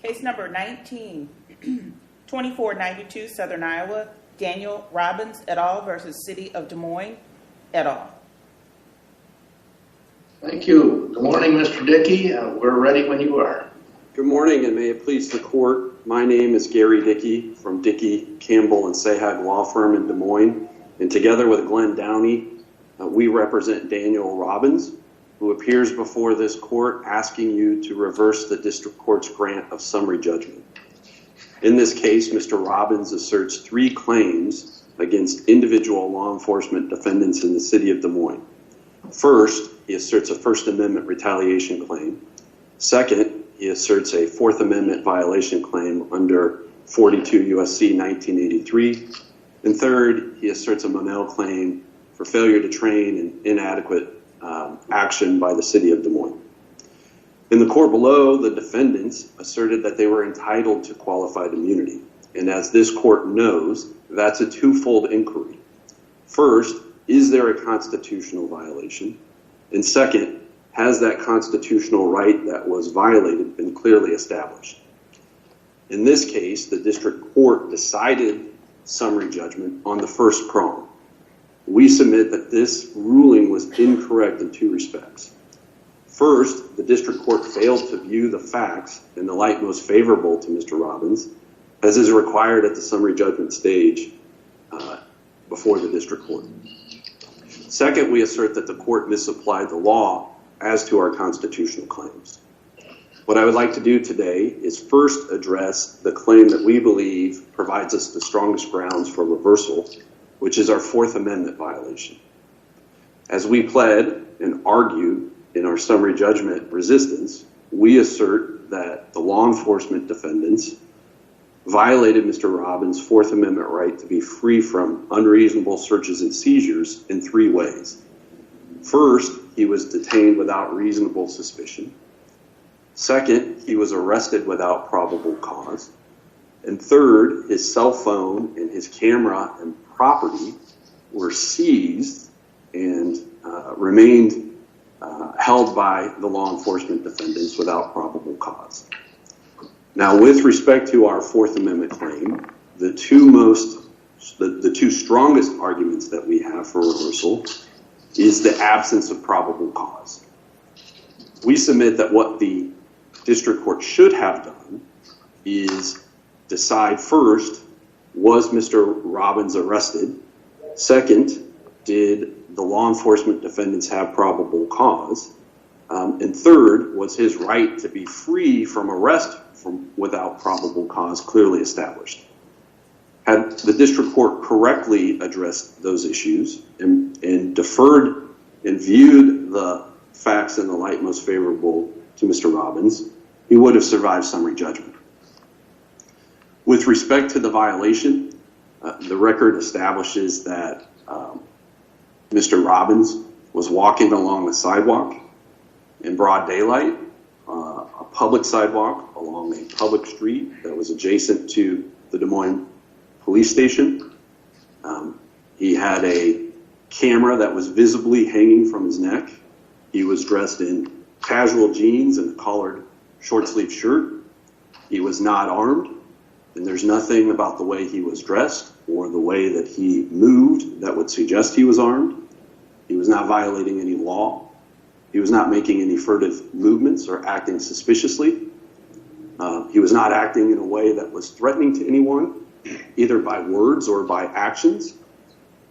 Case number 19-2492, Southern Iowa, Daniel Robbins et al. Versus City of Des Moines et al. Thank you. Good morning, Mr. Dickey. We're ready when you are. Good morning, and may it please the court. My name is Gary Dickey from Dickey, Campbell, and Sahag Law Firm in Des Moines. And together with Glenn Downey, we represent Daniel Robbins, who appears before this court asking you to reverse the district court's grant of summary judgment. In this case, Mr. Robbins asserts 3 claims against individual law enforcement defendants in the city of Des Moines. First, he asserts a First Amendment retaliation claim. Second, he asserts a Fourth Amendment violation claim under 42 U.S.C. 1983. And third, he asserts a Monell claim for failure to train and inadequate action by the city of Des Moines. In the court below, the defendants asserted that they were entitled to qualified immunity. And as this court knows, that's a twofold inquiry. First, is there a constitutional violation? And second, has that constitutional right that was violated been clearly established? In this case, the district court decided summary judgment on the first prong. We submit that this ruling was incorrect in 2 respects. First, the district court failed to view the facts in the light most favorable to Mr. Robbins, as is required at the summary judgment stage before the district court. Second, we assert that the court misapplied the law as to our constitutional claims. What I would like to do today is first address the claim that we believe provides us the strongest grounds for reversal, which is our Fourth Amendment violation. As we pled and argued in our summary judgment resistance, we assert that the law enforcement defendants violated Mr. Robbins' Fourth Amendment right to be free from unreasonable searches and seizures in 3 ways. First, he was detained without reasonable suspicion. Second, he was arrested without probable cause. And third, his cell phone and his camera and property were seized and remained held by the law enforcement defendants without probable cause. Now, with respect to our Fourth Amendment claim, the two strongest arguments that we have for reversal is the absence of probable cause. We submit that what the district court should have done is decide first, was Mr. Robbins arrested? Second, did the law enforcement defendants have probable cause? And third, was his right to be free from arrest without probable cause clearly established? Had the district court correctly addressed those issues and deferred and viewed the facts in the light most favorable to Mr. Robbins, he would have survived summary judgment. With respect to the violation, the record establishes that Mr. Robbins was walking along the sidewalk in broad daylight, a public sidewalk along a public street that was adjacent to the Des Moines police station. He had a camera that was visibly hanging from his neck. He was dressed in casual jeans and a collared short-sleeved shirt. He was not armed, and there's nothing about the way he was dressed or the way that he moved that would suggest he was armed. He was not violating any law. He was not making any furtive movements or acting suspiciously. He was not acting in a way that was threatening to anyone, either by words or by actions.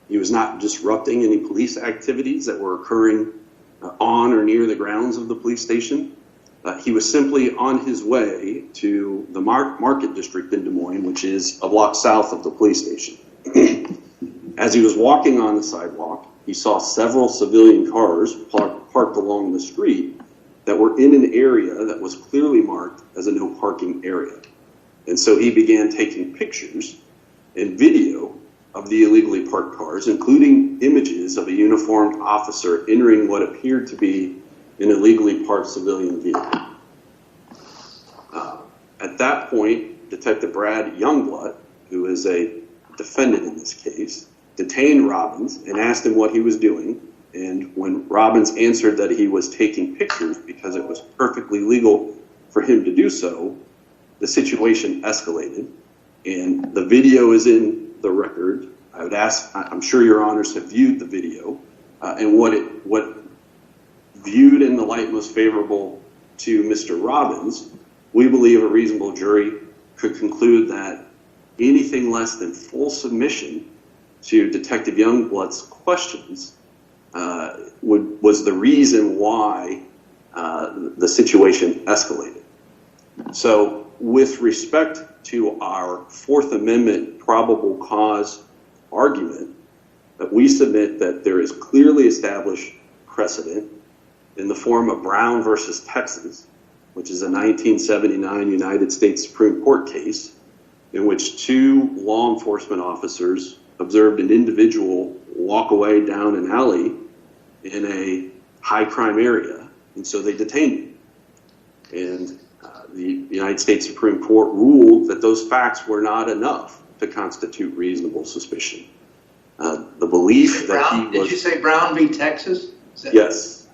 He was not disrupting any police activities that were occurring on or near the grounds of the police station. He was simply on his way to the Market District in Des Moines, which is a block south of the police station. As he was walking on the sidewalk, he saw several civilian cars parked along the street that were in an area that was clearly marked as a no parking area. And so he began taking pictures and video of the illegally parked cars, including images of a uniformed officer entering what appeared to be an illegally parked civilian vehicle. At that point, Detective Brad Youngblood, who is a defendant in this case, detained Robbins and asked him what he was doing. And when Robbins answered that he was taking pictures because it was perfectly legal for him to do so, the situation escalated, and the video is in the record. I would ask, I'm sure your honors have viewed the video, and what viewed in the light most favorable to Mr. Robbins, we believe a reasonable jury could conclude that anything less than full submission to Detective Youngblood's questions was the reason why the situation escalated. So with respect to our Fourth Amendment probable cause argument, that we submit that there is clearly established precedent in the form of Brown versus Texas, which is a 1979 United States Supreme Court case in which two law enforcement officers observed an individual walk away down an alley in a high crime area, and so they detained him. And the United States Supreme Court ruled that those facts were not enough to constitute reasonable suspicion. The belief that he was... Did you say Brown v. Texas? Yes.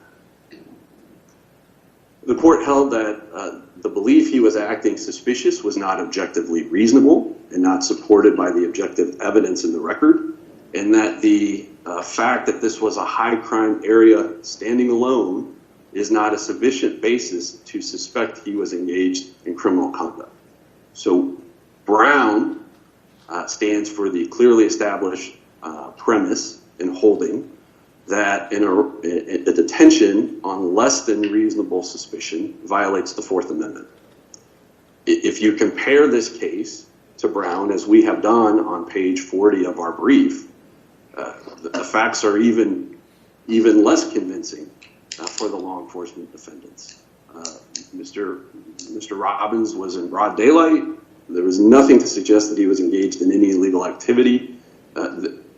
The court held that the belief he was acting suspicious was not objectively reasonable and not supported by the objective evidence in the record, and that the fact that this was a high crime area standing alone is not a sufficient basis to suspect he was engaged in criminal conduct. So Brown stands for the clearly established premise in holding that a detention on less than reasonable suspicion violates the Fourth Amendment. If you compare this case to Brown, as we have done on page 40 of our brief, the facts are even less convincing for the law enforcement defendants. Mr. Robbins was in broad daylight. There was nothing to suggest that he was engaged in any illegal activity.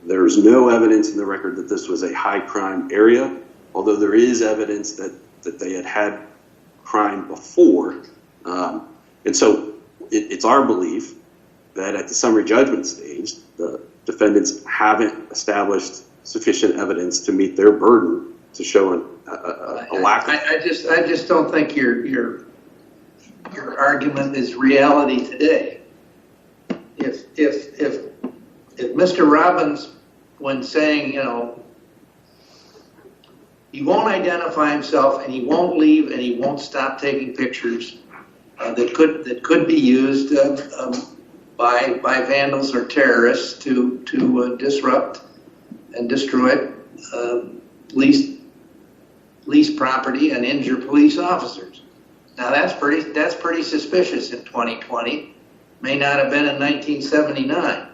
There is no evidence in the record that this was a high crime area, although there is evidence that they had crime before. And so it's our belief that at the summary judgment stage, the defendants haven't established sufficient evidence to meet their burden to show a lack of... I just don't think your argument is reality today. If Mr. Robbins, when saying, he won't identify himself and he won't leave and he won't stop taking pictures that could be used by vandals or terrorists to disrupt and destroy police property and injure police officers. Now that's pretty suspicious in 2020. May not have been in 1979.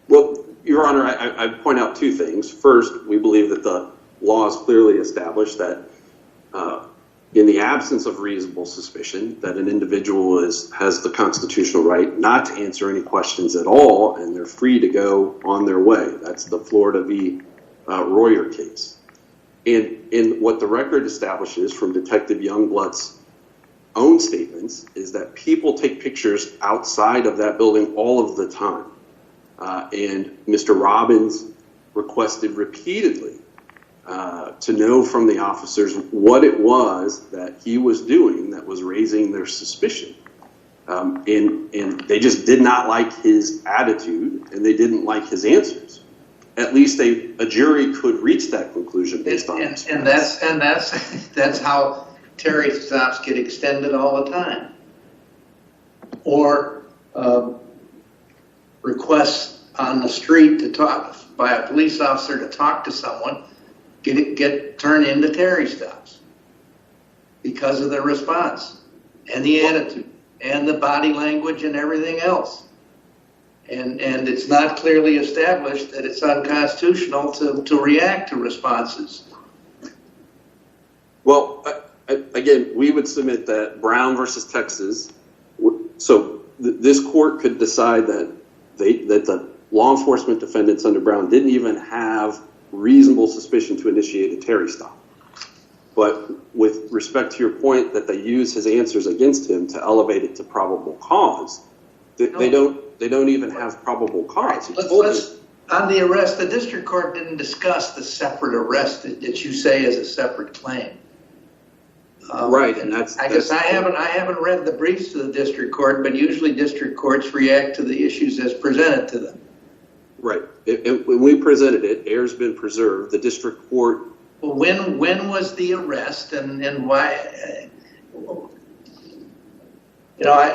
Well, Your Honor, I point out two things. First, we believe that the law is clearly established that in the absence of reasonable suspicion, that an individual has the constitutional right not to answer any questions at all, and they're free to go on their way. That's the Florida v. Royer case. And what the record establishes from Detective Youngblood's own statements is that people take pictures outside of that building all of the time. And Mr. Robbins requested repeatedly to know from the officers what it was that he was doing that was raising their suspicion. And they just did not like his attitude, and they didn't like his answers. At least a jury could reach that conclusion based on this. And that's how Terry stops get extended all the time. Or requests on the street to talk by a police officer to talk to someone get turned into Terry stops because of their response and the attitude and the body language and everything else. And it's not clearly established that it's unconstitutional to react to responses. Well, again, we would submit that Brown versus Texas, so this court could decide that the law enforcement defendants under Brown didn't even have reasonable suspicion to initiate a Terry stop. But with respect to your point that they use his answers against him to elevate it to probable cause, they don't even have probable cause. On the arrest, the district court didn't discuss the separate arrest that you say is a separate claim. Right, and that's... I guess I haven't read the briefs to the district court, but usually district courts react to the issues as presented to them. Right. When we presented it, air's been preserved. The district court... Well, when was the arrest and why? You know,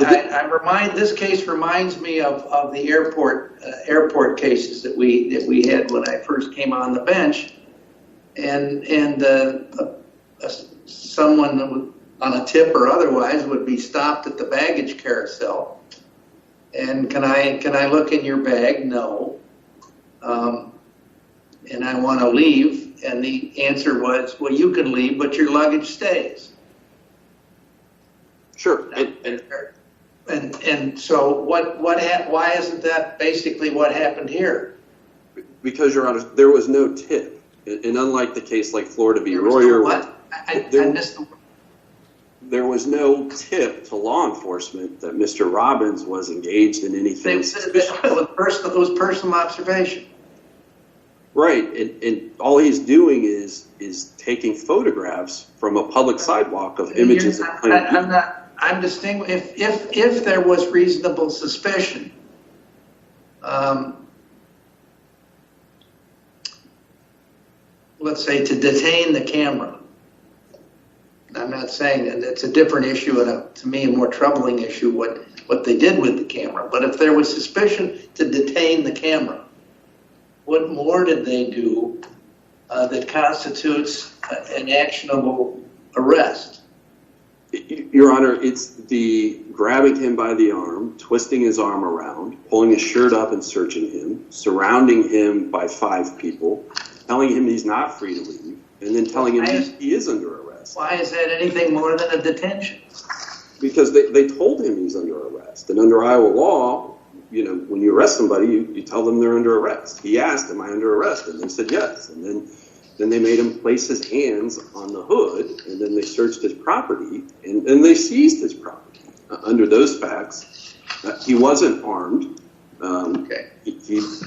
this case reminds me of the airport cases that we had when I first came on the bench, and someone on a tip or otherwise would be stopped at the baggage carousel, and can I look in your bag? No. And I want to leave, and the answer was, well, you can leave, but your luggage stays. Sure. And so why isn't that basically what happened here? Because, Your Honor, there was no tip. And unlike the case like Florida v. Royer, I missed the word. There was no tip to law enforcement that Mr. Robbins was engaged in anything suspicious. It was personal observation. Right, and all he's doing is taking photographs from a public sidewalk of images of I'm distinguishing if there was reasonable suspicion. Let's say to detain the camera. I'm not saying that it's a different issue and to me a more troubling issue what they did with the camera. But if there was suspicion to detain the camera, what more did they do that constitutes an actionable arrest? Your Honor, it's the grabbing him by the arm, twisting his arm around, pulling his shirt up and searching him, surrounding him by 5 people, telling him he's not free to leave, and then telling him he is under arrest. Why is that anything more than a detention? Because they told him he's under arrest. And under Iowa law, you know, when you arrest somebody, you tell them they're under arrest. He asked, am I under arrest? And they said yes. And then they made him place his hands on the hood, and then they searched his property, and they seized his property. Under those facts, he wasn't armed. Okay.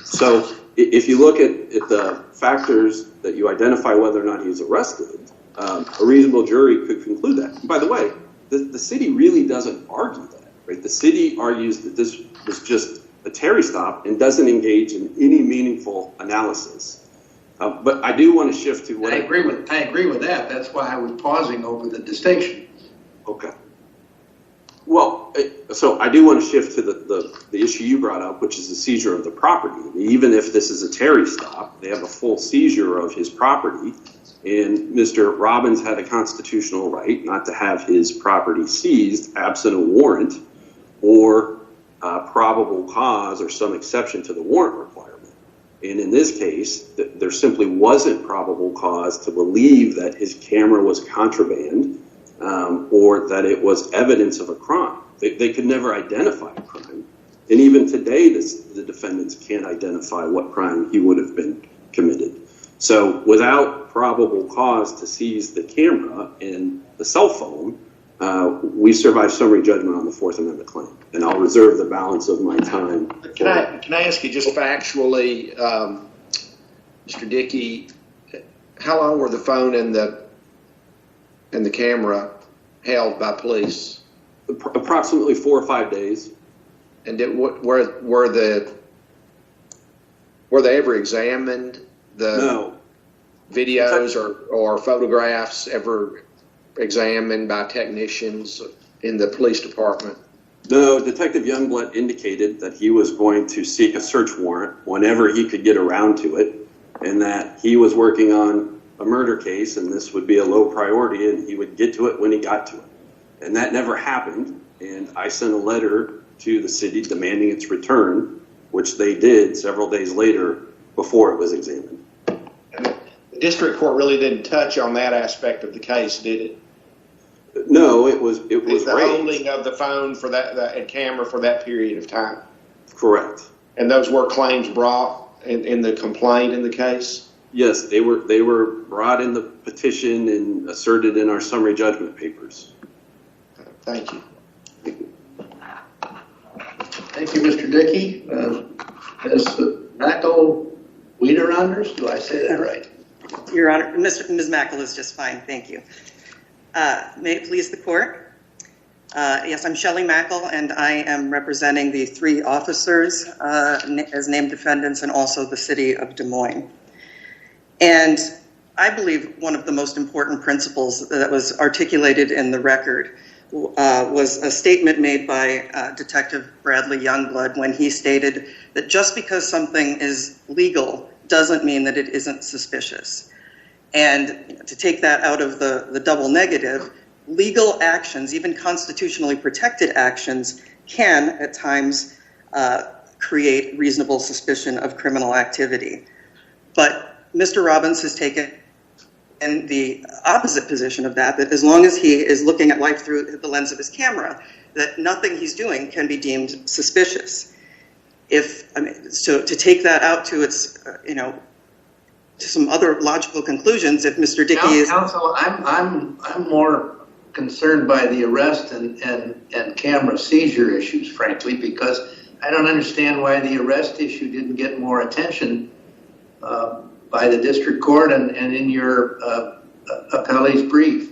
So if you look at the factors that you identify whether or not he's arrested, a reasonable jury could conclude that. And by the way, the city really doesn't argue that, right? The city argues that this was just a Terry stop and doesn't engage in any meaningful analysis. But I do want to shift to what I agree with that. That's why I was pausing over the distinction. Okay. Well, so I do want to shift to the issue you brought up, which is the seizure of the property. Even if this is a Terry stop, they have a full seizure of his property, and Mr. Robbins had a constitutional right not to have his property seized absent a warrant or probable cause or some exception to the warrant requirement. And in this case, there simply wasn't probable cause to believe that his camera was contraband or that it was evidence of a crime. They could never identify a crime. And even today, the defendants can't identify what crime he would have been committed. So without probable cause to seize the camera and the cell phone, we survive summary judgment on the Fourth Amendment claim. And I'll reserve the balance of my time. Can I ask you just factually, Mr. Dickey, how long were the phone and the camera held by police? Approximately 4 or 5 days. And were they ever examined? No. Videos or photographs ever examined by technicians in the police department? No, Detective Youngblood indicated that he was going to seek a search warrant whenever he could get around to it, and that he was working on a murder case, and this would be a low priority, and he would get to it when he got to it. And that never happened, and I sent a letter to the city demanding its return, which they did several days later before it was examined. The district court really didn't touch on that aspect of the case, did it? No, it was the raised. holding of the phone for that camera for that period of time. Correct. And those were claims brought in the complaint in the case? Yes, they were brought in the petition and asserted in our summary judgment papers. Thank you. Thank you, Mr. Dickey. Ms. McElweeder-Anders, do I say that right? Your Honor, Ms. Mackel is just fine, thank you. May it please the court? Yes, I'm Shelley Mackle, and I am representing the 3 officers as named defendants and also the city of Des Moines. And I believe one of the most important principles that was articulated in the record was a statement made by Detective Bradley Youngblood when he stated that just because something is legal doesn't mean that it isn't suspicious. And to take that out of the double negative, legal actions, even constitutionally protected actions, can at times create reasonable suspicion of criminal activity. But Mr. Robbins has taken in the opposite position of that as long as he is looking at life through the lens of his camera, that nothing he's doing can be deemed suspicious. So to take that out to its, to some other logical conclusions, if Mr. Dickey is... Counsel, I'm more concerned by the arrest and camera seizure issues, frankly, because I don't understand why the arrest issue didn't get more attention by the district court and in your appellee's brief.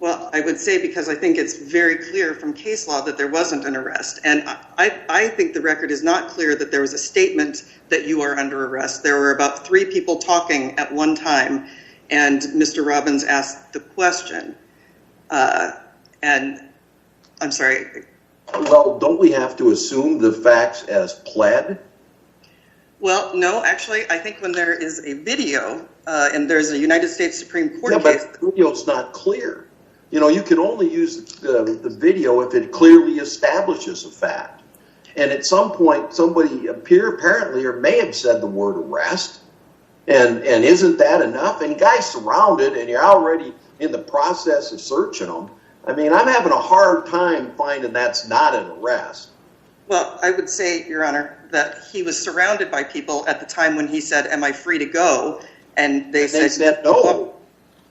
Well, I would say because I think it's very clear from case law that there wasn't an arrest. And I think the record is not clear that there was a statement that you are under arrest. There were about 3 people talking at one time, and Mr. Robbins asked the question. And I'm sorry. Well, don't we have to assume the facts as pled? Well, no, actually, I think when there is a video, and there's a United States Supreme Court case... but the video's not clear. You can only use the video if it clearly establishes a fact. And at some point, somebody apparently or may have said the word arrest, and isn't that enough? And guy's surrounded, and you're already in the process of searching them. I mean, I'm having a hard time finding that's not an arrest. Well, I would say, Your Honor, that he was surrounded by people at the time when he said, "Am I free to go?" And they said no.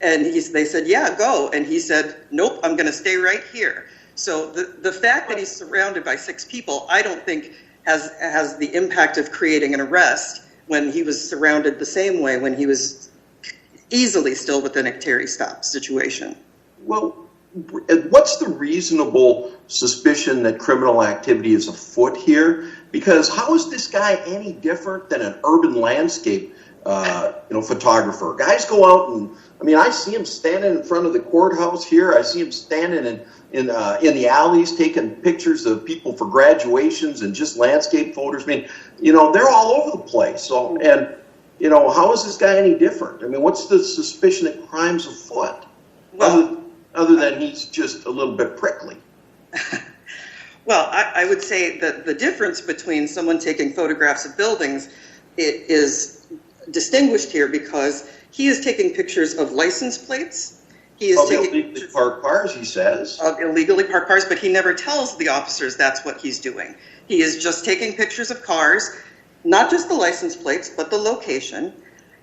And they said, "Yeah, go." And he said, "Nope, I'm going to stay right here." So the fact that he's surrounded by 6 people, I don't think has the impact of creating an arrest when he was surrounded the same way when he was easily still within a Terry stop situation. Well, what's the reasonable suspicion that criminal activity is afoot here? Because how is this guy any different than an urban landscape photographer? Guys go out and, I see him standing in front of the courthouse here. I see him standing in the alleys taking pictures of people for graduations and just landscape photos. They're all over the place. So, and how is this guy any different? What's the suspicion that crime's afoot? Well, other than he's just a little bit prickly. Well, I would say that the difference between someone taking photographs of buildings is distinguished here because he is taking pictures of license plates. He is taking illegally parked cars, he says. Of illegally parked cars, but he never tells the officers that's what he's doing. He is just taking pictures of cars, not just the license plates, but the location.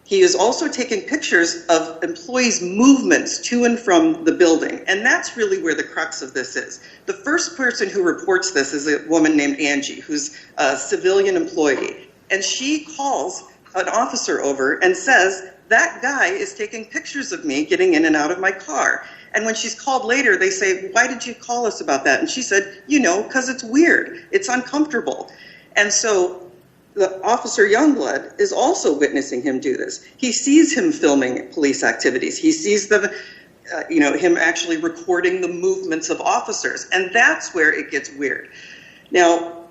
He is also taking pictures of employees' movements to and from the building, and that's really where the crux of this is. The first person who reports this is a woman named Angie, who's a civilian employee, and she calls an officer over and says, "That guy is taking pictures of me getting in and out of my car." And when she's called later, they say, "Why did you call us about that?" And she said, "Because it's weird. It's uncomfortable." And so the officer Youngblood is also witnessing him do this. He sees him filming police activities. He sees them, him actually recording the movements of officers. And that's where it gets weird. Now,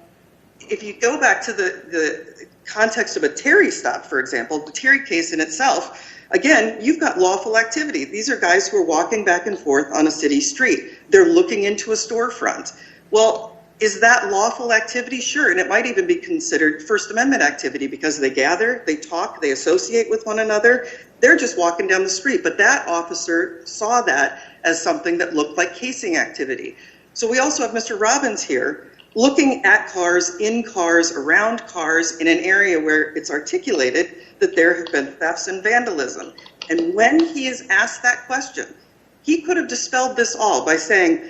if you go back to the context of a Terry stop, for example, the Terry case in itself, again, you've got lawful activity. These are guys who are walking back and forth on a city street. They're looking into a storefront. Well, is that lawful activity? Sure, and it might even be considered First Amendment activity because they gather, they talk, they associate with one another. They're just walking down the street, but that officer saw that as something that looked like casing activity. So we also have Mr. Robbins here looking at cars, in cars, around cars, in an area where it's articulated that there have been thefts and vandalism. And when he is asked that question, he could have dispelled this all by saying,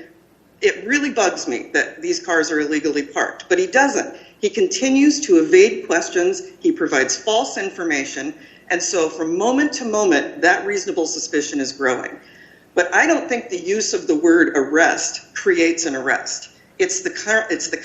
"It really bugs me that these cars are illegally parked," but he doesn't. He continues to evade questions, he provides false information, and so from moment to moment, that reasonable suspicion is growing. But I don't think the use of the word arrest creates an arrest. It's the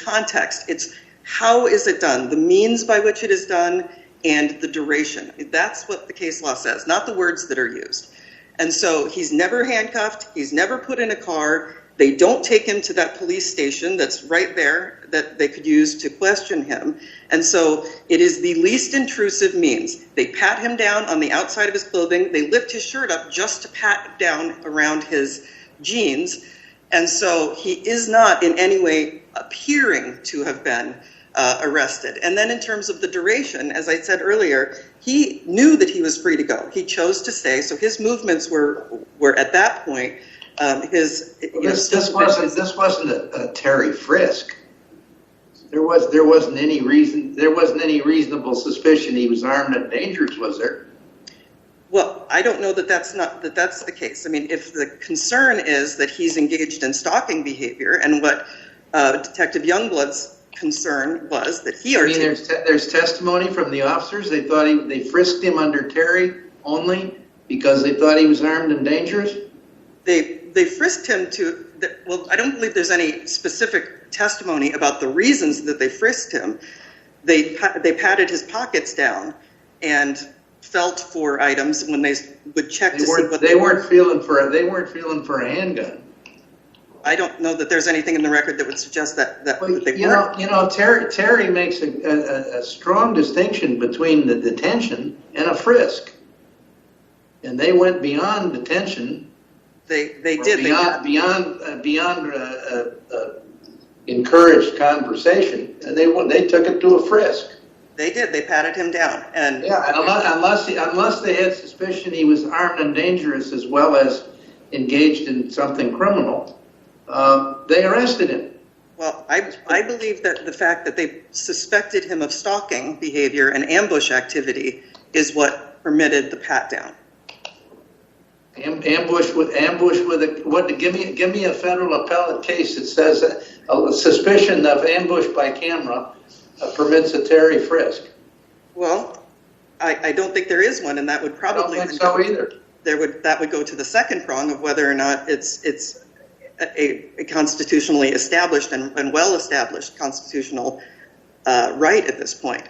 context. It's how is it done, the means by which it is done, and the duration. That's what the case law says, not the words that are used. And so he's never handcuffed, he's never put in a car, they don't take him to that police station that's right there that they could use to question him. And so it is the least intrusive means. They pat him down on the outside of his clothing, they lift his shirt up just to pat down around his jeans. And so he is not in any way appearing to have been arrested. And then in terms of the duration, as I said earlier, he knew that he was free to go. He chose to stay, so his movements were at that point. This wasn't a Terry frisk. There wasn't any reasonable suspicion he was armed and dangerous, was there? Well, I don't know that that's the case. I mean, if the concern is that he's engaged in stalking behavior, and what Detective Youngblood's concern was that he there's testimony from the officers. They thought they frisked him under Terry only because they thought he was armed and dangerous. They frisked him well, I don't believe there's any specific testimony about the reasons that they frisked him. They patted his pockets down and felt for items when they would check to see what they weren't feeling for a handgun. I don't know that there's anything in the record that would suggest that they weren't. Terry makes a strong distinction between the detention and a frisk, and they went beyond detention. They did beyond encouraged conversation, and they took it to a frisk. They did. They patted him down, and unless they had suspicion he was armed and dangerous as well as engaged in something criminal, they arrested him. Well, I believe that the fact that they suspected him of stalking behavior and ambush activity is what permitted the pat down. Ambush with give me a federal appellate case that says a suspicion of ambush by camera permits a Terry frisk. Well, I don't think there is one, and that would probably I don't think so either. That would go to the second prong of whether or not it's a constitutionally established and well-established constitutional right at this point.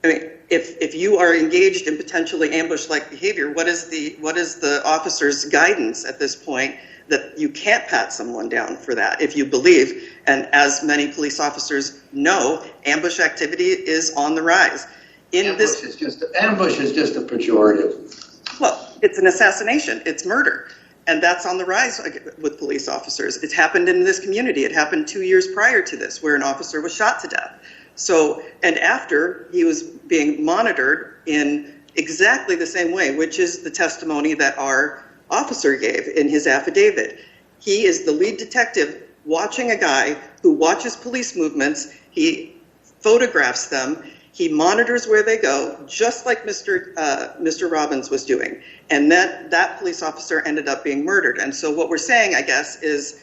I mean, if you are engaged in potentially ambush-like behavior, what is the officer's guidance at this point that you can't pat someone down for that if you believe, and as many police officers know, ambush activity is on the rise. Ambush is just a pejorative. Well, it's an assassination, it's murder. And that's on the rise with police officers. It's happened in this community. It happened 2 years prior to this, where an officer was shot to death. So, and after, he was being monitored in exactly the same way, which is the testimony that our officer gave in his affidavit. He is the lead detective watching a guy who watches police movements, he photographs them, he monitors where they go, just like Mr. Robbins was doing. And that police officer ended up being murdered. And so what we're saying, I guess, is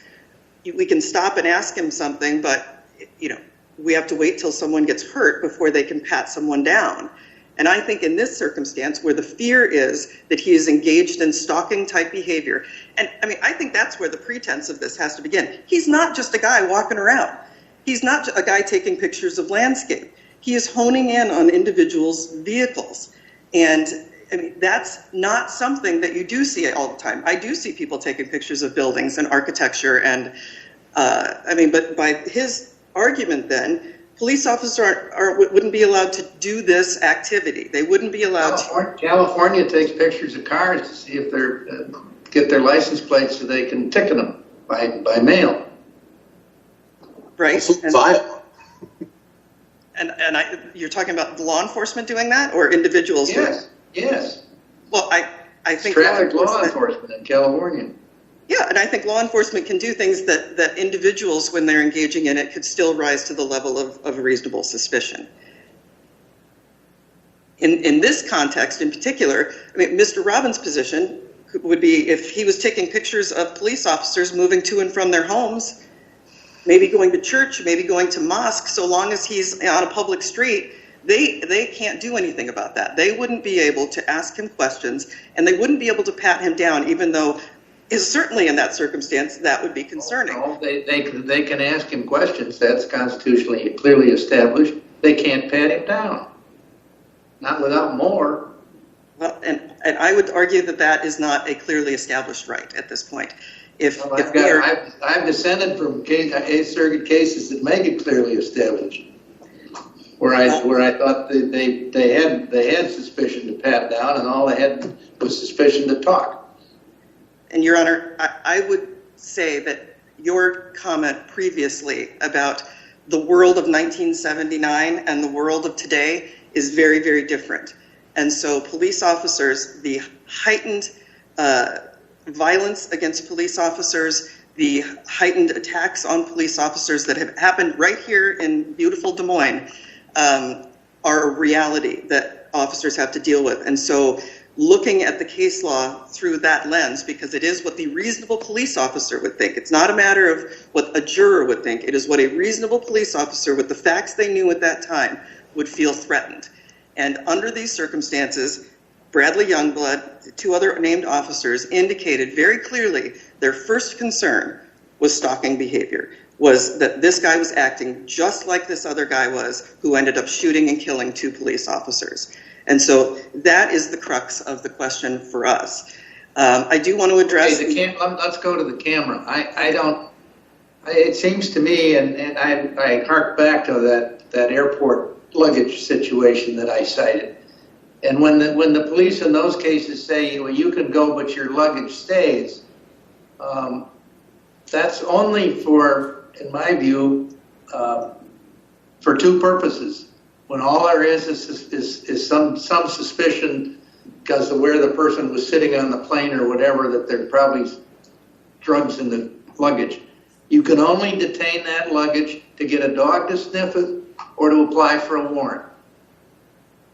we can stop and ask him something, but we have to wait till someone gets hurt before they can pat someone down. And I think in this circumstance, where the fear is that he is engaged in stalking type behavior, and I mean, I think that's where the pretense of this has to begin. He's not just a guy walking around. He's not a guy taking pictures of landscape. He is honing in on individuals' vehicles. And I mean, that's not something that you do see all the time. I do see people taking pictures of buildings and architecture, and but by his argument then, police officers wouldn't be allowed to do this activity. They wouldn't be allowed to. California takes pictures of cars to see if they're get their license plates so they can ticket them by mail. Right. And you're talking about the law enforcement doing that, or individuals doing it? Yes. Well, I think traffic law enforcement in California. Yeah, and I think law enforcement can do things that individuals, when they're engaging in it, could still rise to the level of reasonable suspicion. In this context in particular, I mean, Mr. Robbins' position would be if he was taking pictures of police officers moving to and from their homes, maybe going to church, maybe going to mosque, so long as he's on a public street, They can't do anything about that. They wouldn't be able to ask him questions, and they wouldn't be able to pat him down, even though certainly in that circumstance that would be concerning. No, they can ask him questions. That's constitutionally clearly established. They can't pat him down. Not without more. Well, and I would argue that that is not a clearly established right at this point. I've descended from Eighth Circuit cases that make it clearly established, where I thought they had suspicion to pat down, and all they had was suspicion to talk. And Your Honor, I would say that your comment previously about the world of 1979 and the world of today is very, very different. And so police officers, the heightened violence against police officers, the heightened attacks on police officers that have happened right here in beautiful Des Moines are a reality that officers have to deal with. And so looking at the case law through that lens, because it is what the reasonable police officer would think. It's not a matter of what a juror would think. It is what a reasonable police officer with the facts they knew at that time would feel threatened. And under these circumstances, Bradley Youngblood, the two other named officers, indicated very clearly their first concern was stalking behavior, was that this guy was acting just like this other guy was, who ended up shooting and killing 2 police officers. And so that is the crux of the question for us. I do want to address... Okay, let's go to the camera. It seems to me, and I hark back to that airport luggage situation that I cited. And when the police in those cases say, well, you can go, but your luggage stays, that's only for, in my view, for 2 purposes. When all there is some suspicion because of where the person was sitting on the plane or whatever, that there are probably drugs in the luggage. You can only detain that luggage to get a dog to sniff it or to apply for a warrant.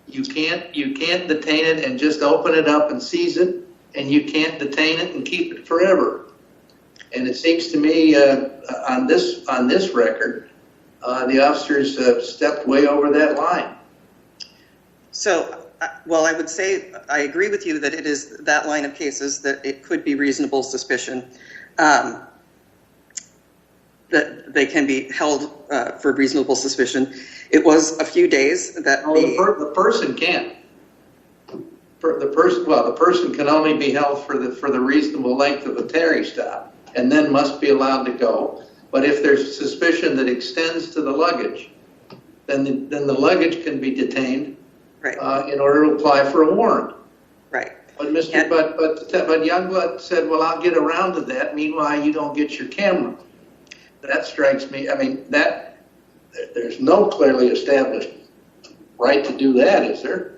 You can't detain it and just open it up and seize it, and you can't detain it and keep it forever. And it seems to me on this record, the officers stepped way over that line. So, well, I would say I agree with you that it is that line of cases that it could be reasonable suspicion that they can be held for reasonable suspicion. It was a few days that the person can't. The person can only be held for the reasonable length of a Terry stop, and then must be allowed to go. But if there's suspicion that extends to the luggage, then the luggage can be detained, right, in order to apply for a warrant. Right. But but Youngblood said, well, I'll get around to that. Meanwhile, you don't get your camera. That strikes me. I mean, there's no clearly established right to do that, is there?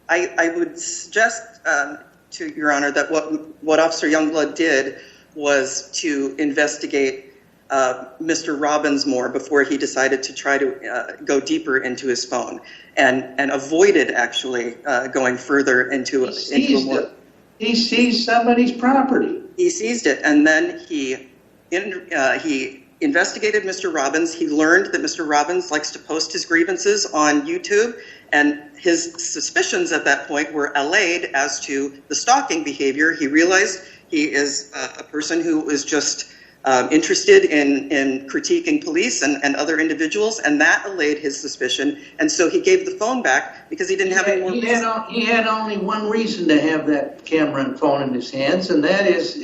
I would suggest to Your Honor that what Officer Youngblood did was to investigate Mr. Robbins more before he decided to try to go deeper into his phone, and avoided actually going further into a warrant. He seized somebody's property. He seized it, and then he investigated Mr. Robbins. He learned that Mr. Robbins likes to post his grievances on YouTube, and his suspicions at that point were allayed as to the stalking behavior. He realized he is a person who is just interested in critiquing police and other individuals, and that allayed his suspicion. And so he gave the phone back because he didn't have any more reason. He had only one reason to have that camera and phone in his hands, and that is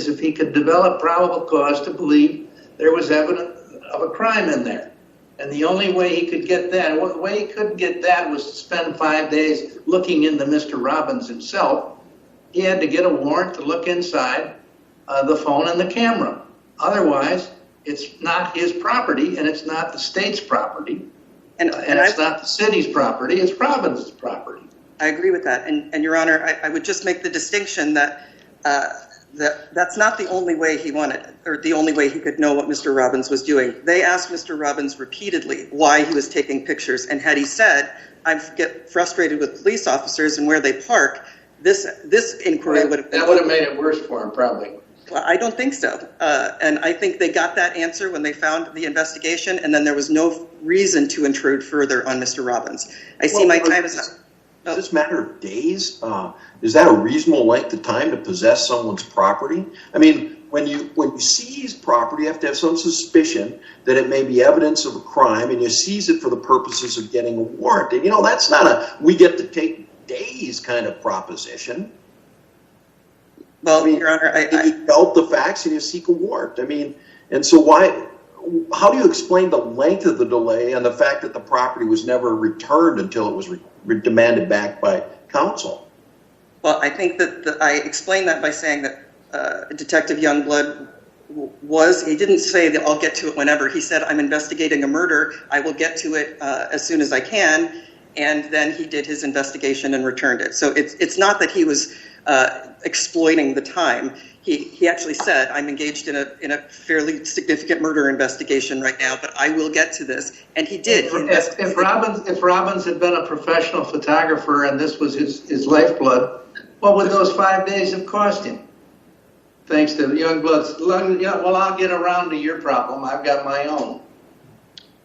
if he could develop probable cause to believe there was evidence of a crime in there. And the only way he could get that, the way he couldn't get that was to spend 5 days looking into Mr. Robbins himself. He had to get a warrant to look inside the phone and the camera. Otherwise, it's not his property, and it's not the state's property, and it's not the city's property, it's Robbins' property. I agree with that. And Your Honor, I would just make the distinction that that's not the only way he wanted, or the only way he could know what Mr. Robbins was doing. They asked Mr. Robbins repeatedly why he was taking pictures, and had he said, I get frustrated with police officers and where they park, this inquiry would have been... That would have made it worse for him, probably. Well, I don't think so. And I think they got that answer when they found the investigation, and then there was no reason to intrude further on Mr. Robbins. I see my time is up. Does this matter of days? Is that a reasonable length of time to possess someone's property? I mean, when you seize property, you have to have some suspicion that it may be evidence of a crime, and you seize it for the purposes of getting a warrant. And, you know, that's not a we get to take days kind of proposition. Well, I mean, Your Honor, you dealt the facts and you seek a warrant. I mean, and so how do you explain the length of the delay and the fact that the property was never returned until it was demanded back by counsel? Well, I think that I explained that by saying that Detective Youngblood he didn't say that I'll get to it whenever. He said, I'm investigating a murder. I will get to it as soon as I can. And then he did his investigation and returned it. So it's not that he was exploiting the time. He actually said, I'm engaged in a fairly significant murder investigation right now, but I will get to this. And he did. If Robbins had been a professional photographer and this was his lifeblood, what would those 5 days have cost him? Thanks to Youngblood's, well, I'll get around to your problem. I've got my own.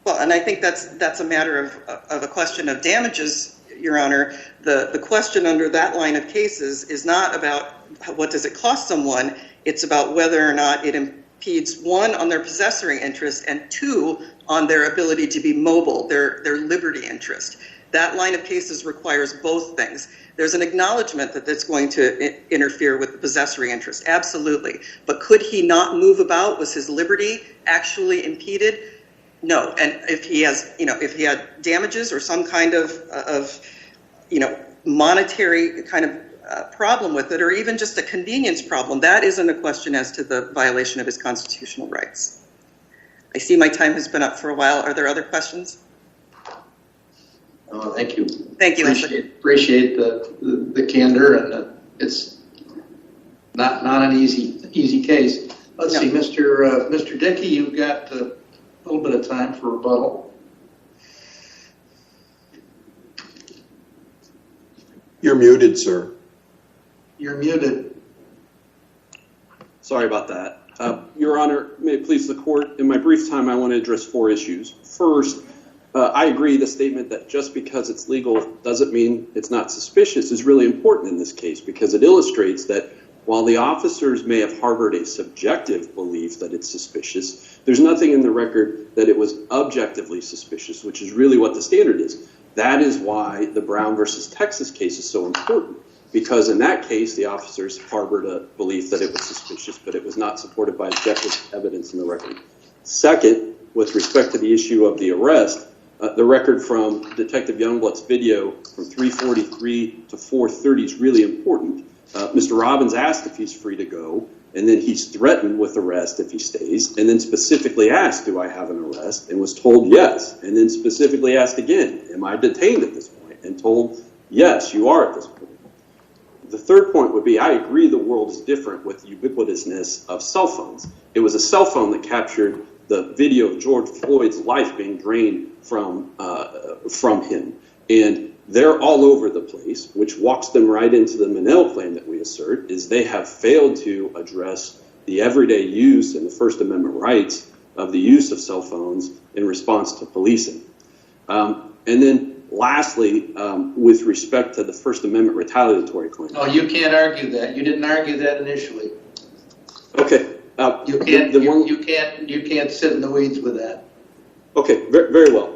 Well, and I think that's a matter of a question of damages, Your Honor. The question under that line of cases is not about what does it cost someone. It's about whether or not it impedes, one, on their possessory interest, and two, on their ability to be mobile, their liberty interest. That line of cases requires both things. There's an acknowledgement that that's going to interfere with the possessory interest, absolutely. But could he not move about? Was his liberty actually impeded? No. And if he has, if he had damages or some kind of monetary kind of problem with it, or even just a convenience problem, that isn't a question as to the violation of his constitutional rights. I see my time has been up for a while. Are there other questions? Oh, thank you. Thank you. Appreciate the candor, and it's not an easy case. Let's see, Mr. Dickey, you've got a little bit of time for rebuttal. You're muted, sir. You're muted. Sorry about that. Your Honor, may it please the court, in my brief time I want to address 4 issues. First, I agree the statement that just because it's legal doesn't mean it's not suspicious is really important in this case, because it illustrates that while the officers may have harbored a subjective belief that it's suspicious, there's nothing in the record that it was objectively suspicious, which is really what the standard is. That is why the Brown versus Texas case is so important, because in that case, the officers harbored a belief that it was suspicious, but it was not supported by objective evidence in the record. Second, with respect to the issue of the arrest, the record from Detective Youngblood's video from 3:43 to 4:30 is really important. Mr. Robbins asked if he's free to go, and then he's threatened with arrest if he stays, and then specifically asked, do I have an arrest, and was told yes, and then specifically asked again, am I detained at this point, and told, yes, you are at this point. The third point would be, I agree the world is different with the ubiquitousness of cell phones. It was a cell phone that captured the video of George Floyd's life being drained from him. And they're all over the place, which walks them right into the Pinnell claim that we assert, is they have failed to address the everyday use and the First Amendment rights of the use of cell phones in response to policing. And then lastly, with respect to the First Amendment retaliatory claim. Oh, you can't argue that. You didn't argue that initially. Okay. You can't sit in the weeds with that. Okay, very well.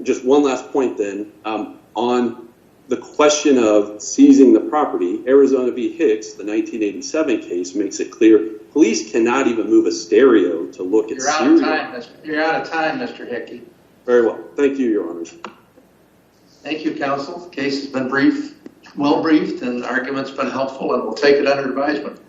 Just one last point then, on the question of seizing the property, Arizona v. Hicks, the 1987 case, makes it clear police cannot even move a stereo to look at serial. You're out of time, Mr. Hickey. Very well. Thank you, Your Honors. Thank you, counsel. The case has been well briefed, and the argument's been helpful, and we'll take it under advisement.